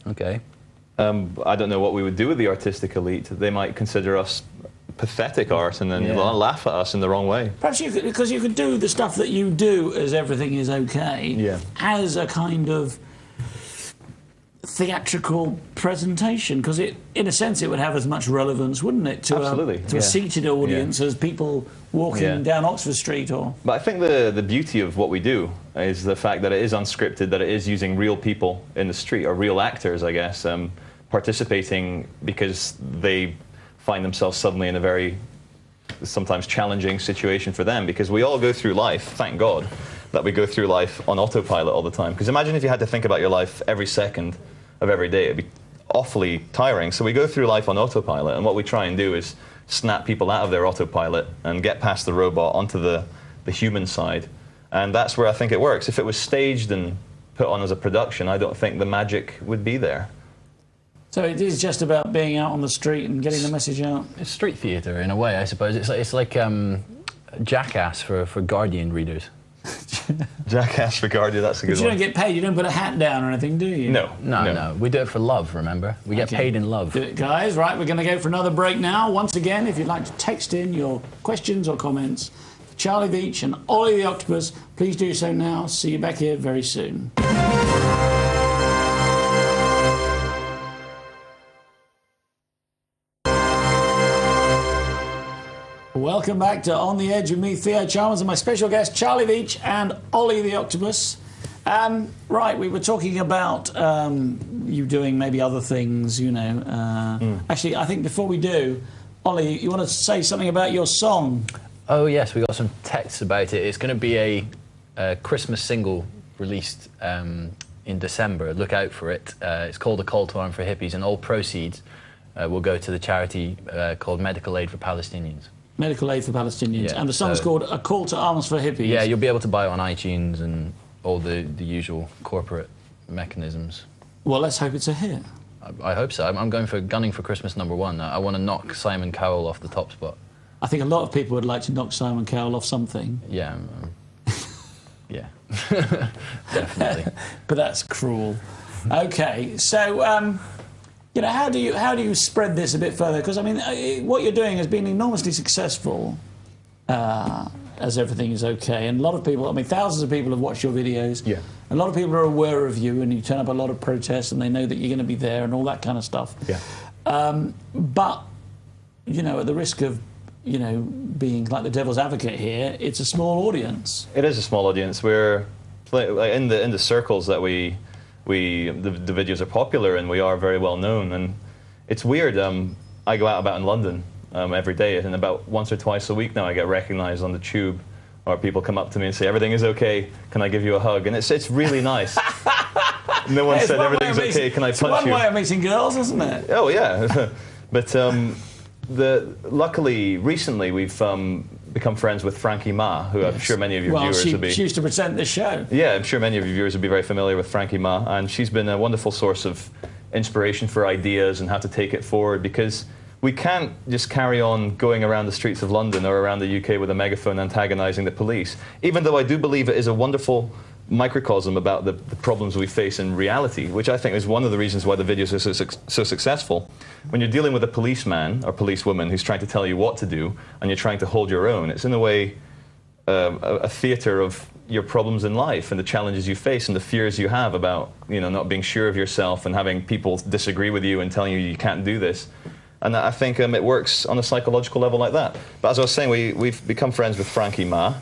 Okay. I don't know what we would do with the artistic elite. They might consider us pathetic art and then laugh at us in the wrong way. Perhaps you could, because you could do the stuff that you do as everything is okay as a kind of theatrical presentation, because it, in a sense, it would have as much relevance, wouldn't it, to a seated audience as people walking down Oxford Street or... But I think the beauty of what we do is the fact that it is unscripted, that it is using real people in the street, or real actors, I guess, participating because they find themselves suddenly in a very sometimes challenging situation for them, because we all go through life, thank God, that we go through life on autopilot all the time. Because imagine if you had to think about your life every second of every day. It'd be awfully tiring. So we go through life on autopilot, and what we try and do is snap people out of their autopilot and get past the robot onto the human side. And that's where I think it works. If it was staged and put on as a production, I don't think the magic would be there. So it is just about being out on the street and getting the message out? It's street theatre, in a way, I suppose. It's like Jackass for Guardian readers. Jackass for Guardian, that's a good one. But you don't get paid, you don't put a hat down or anything, do you? No. We do it for love, remember? We get paid in love. Do it, guys. Right, we're going to go for another break now. Once again, if you'd like to text in your questions or comments for Charlie Veitch and Olly the Octopus, please do so now. See you back here very soon. Welcome back to On the Edge with me, Theo Chalmers, and my special guest, Charlie Veitch and Olly the Octopus. Right, we were talking about you doing maybe other things, you know. Actually, I think before we do, Olly, you want to say something about your song? Oh, yes, we got some texts about it. It's going to be a Christmas single released in December. Look out for it. It's called A Call to Arm for Hippies, and all proceeds will go to the charity called Medical Aid for Palestinians. Medical Aid for Palestinians. And the song's called A Call to Arms for Hippies. Yeah, you'll be able to buy it on iTunes and all the usual corporate mechanisms. Well, let's hope it's a hit. I hope so. I'm gunning for Christmas #1. I want to knock Simon Cowell off the top spot. I think a lot of people would like to knock Simon Cowell off something. Yeah. Yeah. Definitely. But that's cruel. Okay, so... you know, how do you spread this a bit further? Because I mean, what you're doing has been enormously successful, as everything is okay. And a lot of people, I mean, thousands of people have watched your videos. Yeah. A lot of people are aware of you, and you turn up at a lot of protests, and they know that you're going to be there, and all that kind of stuff. Yeah. But you know, at the risk of being like the devil's advocate here, it's a small audience. It is a small audience. We're in the circles that the videos are popular, and we are very well known. And it's weird. I go out about in London every day, and about once or twice a week now I get recognised on the tube, or people come up to me and say, "Everything is okay. Can I give you a hug?" And it's really nice. No one said everything's okay. Can I punch you? It's one way of meeting girls, isn't it? Oh yeah, but luckily recently we've become friends with Frankie Ma, who I'm sure many of your viewers would be. She used to present the show. Yeah, I'm sure many of your viewers would be very familiar with Frankie Ma, and she's been a wonderful source of inspiration for ideas and how to take it forward, because we can't just carry on going around the streets of London or around the UK with a megaphone antagonising the police, even though I do believe it is a wonderful microcosm about the problems we face in reality, which I think is one of the reasons why the videos are so successful. When you're dealing with a policeman or policewoman who's trying to tell you what to do, and you're trying to hold your own, it's in a way a theatre of your problems in life and the challenges you face and the fears you have about not being sure of yourself and having people disagree with you and telling you can't do this. And I think it works on a psychological level like that. But as I was saying, we've become friends with Frankie Ma,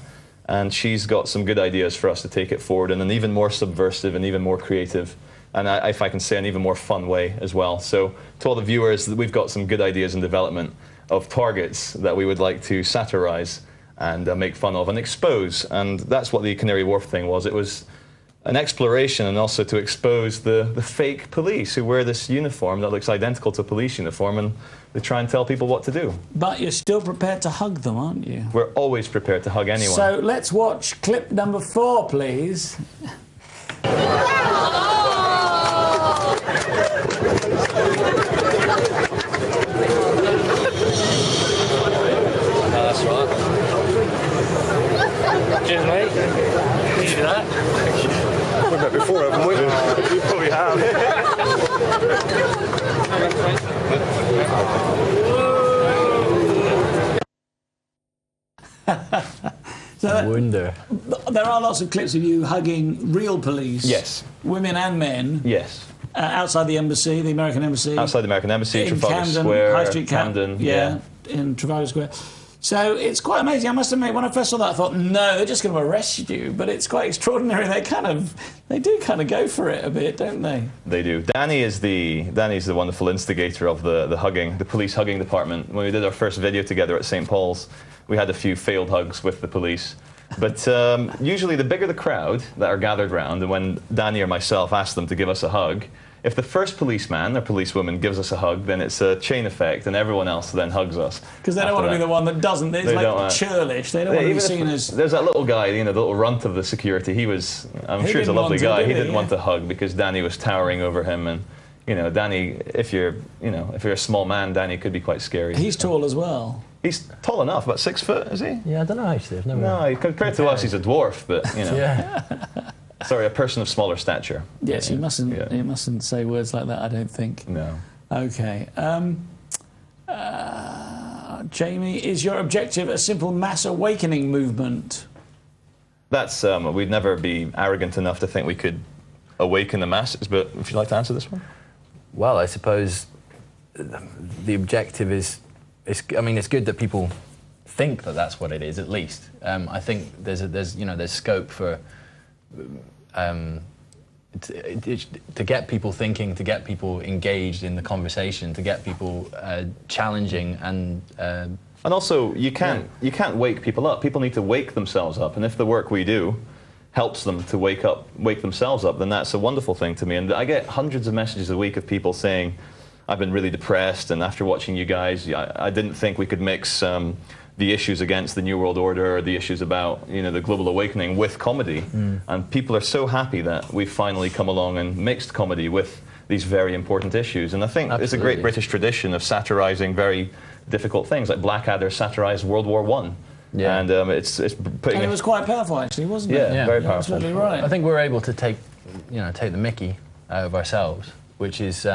and she's got some good ideas for us to take it forward in an even more subversive and even more creative, and if I can say, an even more fun way as well. So to all the viewers, we've got some good ideas in development of targets that we would like to satirise and make fun of and expose. And that's what the Canary Wharf thing was. It was an exploration, and also to expose the fake police who wear this uniform that looks identical to a police uniform, and they try and tell people what to do. But you're still prepared to hug them, aren't you? We're always prepared to hug anyone. So let's watch clip number 4, please. That's right. Cheers, mate. Did you do that? We've met before, haven't we? You probably have. So I wonder. There are lots of clips of you hugging real police. Yes. Women and men. Yes. Outside the embassy, the American embassy. Outside the American embassy, in Trafalgar Camden, Square, High Street Camden. Yeah, in Trafalgar Square. So it's quite amazing. I must admit, when I first saw that, I thought, no, they're just going to arrest you. But it's quite extraordinary. They do kind of go for it a bit, don't they? They do. Danny's the wonderful instigator of the hugging, the police hugging department. When we did our first video together at St. Paul's, we had a few failed hugs with the police. But usually the bigger the crowd that are gathered round, and when Danny or myself ask them to give us a hug, if the first policeman or policewoman gives us a hug, then it's a chain effect, and everyone else then hugs us. Because they don't want to be the one that doesn't. It's like churlish. They don't want to be seen as... There's that little guy, you know, the little runt of the security. I'm sure he's a lovely guy. He didn't want to hug because Danny was towering over him, and you know, Danny, if you're a small man, Danny could be quite scary. He's tall as well. He's tall enough, about 6 foot, is he? Yeah, I don't know actually. Compared to us, he's a dwarf, but you know. Yeah. Sorry, a person of smaller stature. Yes, you mustn't say words like that, I don't think. No. Okay. Jamie, is your objective a simple mass awakening movement? That's we'd never be arrogant enough to think we could awaken the masses. But if you'd like to answer this one. Well, I suppose the objective is, I mean, it's good that people think that that's what it is. At least I think there's scope for to get people thinking, to get people engaged in the conversation, to get people challenging and also you can't wake people up. People need to wake themselves up, and if the work we do helps them to wake themselves up, then that's a wonderful thing to me. And I get hundreds of messages a week of people saying, I've been really depressed, and after watching you guys, I didn't think we could mix the issues against the New World Order or the issues about the global awakening with comedy. And people are so happy that we've finally come along and mixed comedy with these very important issues. And I think It's a great British tradition of satirising very difficult things, like Blackadder satirised World War I. Yeah. And it's putting... And it was quite powerful, actually, wasn't it? Yeah, very powerful. Absolutely right. I think we're able to take the mickey out of ourselves, which is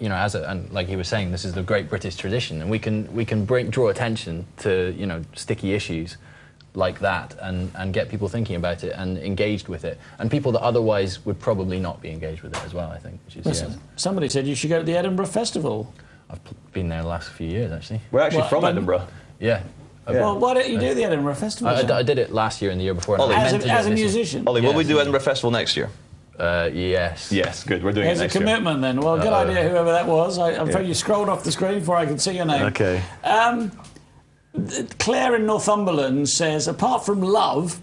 and like he was saying, this is the great British tradition, and we can draw attention to sticky issues like that and get people thinking about it and engaged with it, and people that otherwise would probably not be engaged with it as well. I think. Which is, Listen, somebody said you should go to the Edinburgh Festival. I've been there the last few years, actually. We're actually from Edinburgh. Yeah. Well, why don't you do the Edinburgh Festival? I did it last year and the year before. Olly, as a musician. Olly, will we do Edinburgh Festival next year? Yes. Yes, good. We're doing There's it next a commitment then. Well, good idea, whoever that was. I'm afraid you scrolled off the screen before I could see your name. Okay. Claire in Northumberland says, apart from love,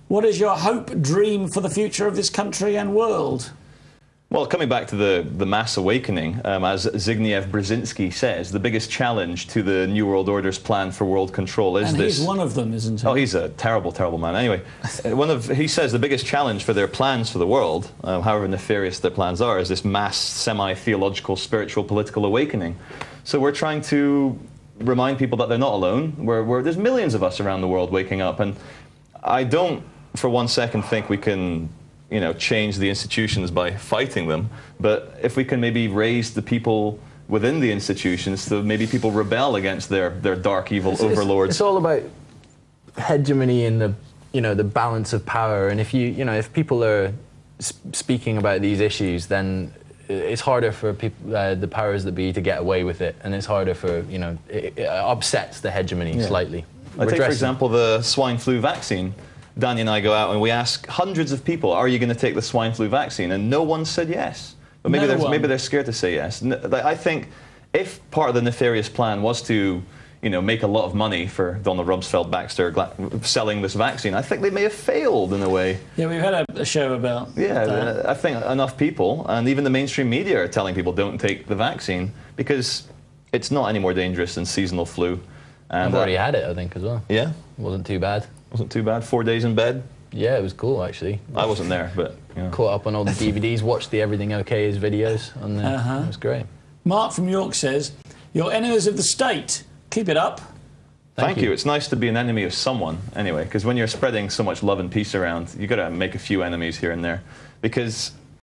what is your hope, dream for the future of this country and world? Well, coming back to the mass awakening, as Zbigniew Brzezinski says, the biggest challenge to the New World Order's plan for world control is this... he's one of them, isn't he? Oh, he's a terrible, terrible man. Anyway, he says the biggest challenge for their plans for the world, however nefarious their plans are, is this mass semi-theological, spiritual, political awakening. So we're trying to remind people that they're not alone. There's millions of us around the world waking up, and I don't for one second think we can change the institutions by fighting them, but if we can maybe raise the people within the institutions to maybe people rebel against their dark evil overlords. It's all about hegemony and the balance of power, and if people are speaking about these issues, then it's harder for people, the powers that be, to get away with it, and it's harder for it upsets the hegemony slightly. I take, for example, the swine flu vaccine. Danny and I go out and we ask hundreds of people, are you going to take the swine flu vaccine? And no one said yes. But maybe they're scared to say yes. I think if part of the nefarious plan was to make a lot of money for Donald Rumsfeld Baxter selling this vaccine, I think they may have failed in a way. Yeah, we've had a show about that. I think enough people, and even the mainstream media, are telling people don't take the vaccine because it's not any more dangerous than seasonal flu. And I've already had it, I think, as well. Yeah? It wasn't too bad. Wasn't too bad. 4 days in bed. Yeah, it was cool, actually. I wasn't there, but caught up on all the DVDs, watched the Everything Okay videos, and it was great. Mark from York says, "You're enemies of the state. Keep it up." Thank you. It's nice to be an enemy of someone, anyway, because when you're spreading so much love and peace around, you've got to make a few enemies here and there. Because